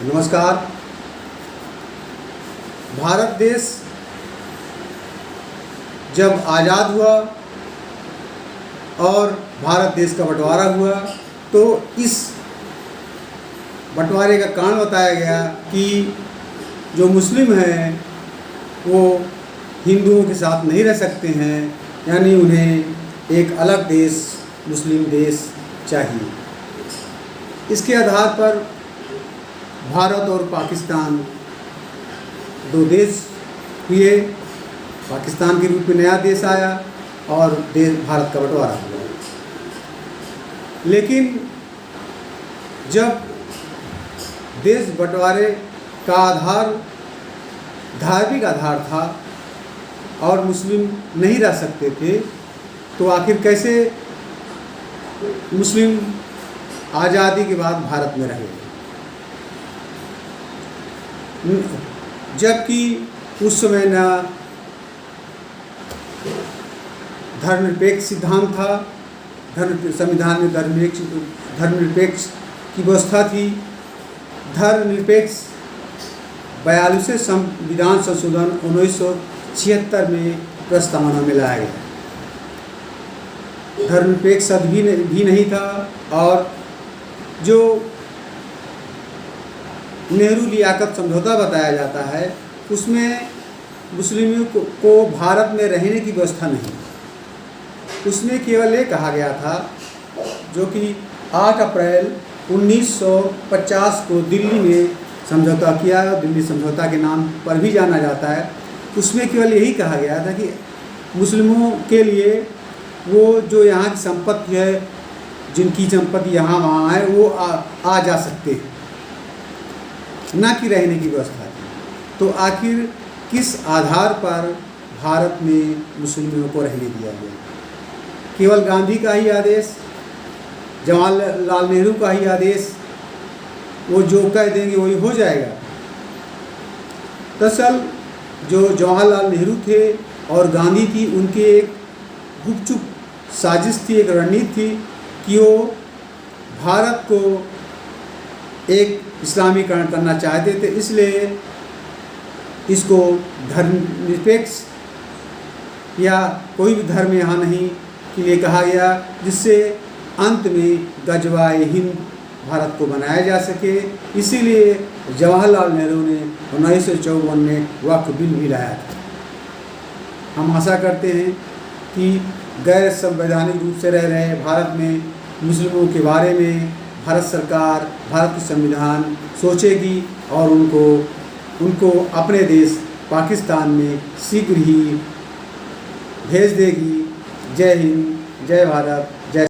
नमस्कार। भारत देश जब आज़ाद हुआ और भारत देश का बंटवारा हुआ तो इस बंटवारे का कारण बताया गया कि जो मुस्लिम हैं वो हिंदुओं के साथ नहीं रह सकते हैं, यानी उन्हें एक अलग देश मुस्लिम देश चाहिए। इसके आधार पर भारत और पाकिस्तान दो देश हुए। पाकिस्तान के रूप में नया देश आया और देश भारत का बंटवारा हुआ। लेकिन जब देश बंटवारे का आधार धार्मिक आधार था और मुस्लिम नहीं रह सकते थे, तो आखिर कैसे मुस्लिम आज़ादी के बाद भारत में रहे? जबकि उस समय न धर्मनिरपेक्ष सिद्धांत था, संविधान में धर्मनिरपेक्ष की व्यवस्था थी। धर्मनिरपेक्ष 42वें संविधान संशोधन 1976 में प्रस्तावना में लाया गया। धर्मनिरपेक्ष शब्द भी नहीं था और जो नेहरू लियाकत समझौता बताया जाता है उसमें मुस्लिमों को भारत में रहने की व्यवस्था नहीं। उसमें केवल ये कहा गया था, जो कि 8 अप्रैल 1950 को दिल्ली में समझौता किया, दिल्ली समझौता के नाम पर भी जाना जाता है। उसमें केवल यही कहा गया था कि मुस्लिमों के लिए वो जो यहाँ की संपत्ति है, जिनकी संपत्ति यहाँ वहाँ है, वो आ जा सकते हैं, न कि रहने की व्यवस्था थी। तो आखिर किस आधार पर भारत में मुस्लिमों को रहने दिया गया? केवल गांधी का ही आदेश, जवाहरलाल नेहरू का ही आदेश, वो जो कह देंगे वही हो जाएगा? दरअसल जो जवाहरलाल नेहरू थे और गांधी थी, उनकी एक गुपचुप साजिश थी, एक रणनीति थी कि वो भारत को एक इस्लामीकरण करना चाहते थे। इसलिए इसको धर्मनिरपेक्ष या कोई भी धर्म यहाँ नहीं के लिए कहा गया, जिससे अंत में गजवाए हिंद भारत को बनाया जा सके। इसीलिए जवाहरलाल नेहरू ने 1954 में वक्फ बिल भी लाया था। हम आशा करते हैं कि गैर संवैधानिक रूप से रह रहे भारत में मुस्लिमों के बारे में भारत सरकार, भारत की संविधान सोचेगी और उनको अपने देश पाकिस्तान में शीघ्र ही भेज देगी। जय हिंद, जय भारत, जय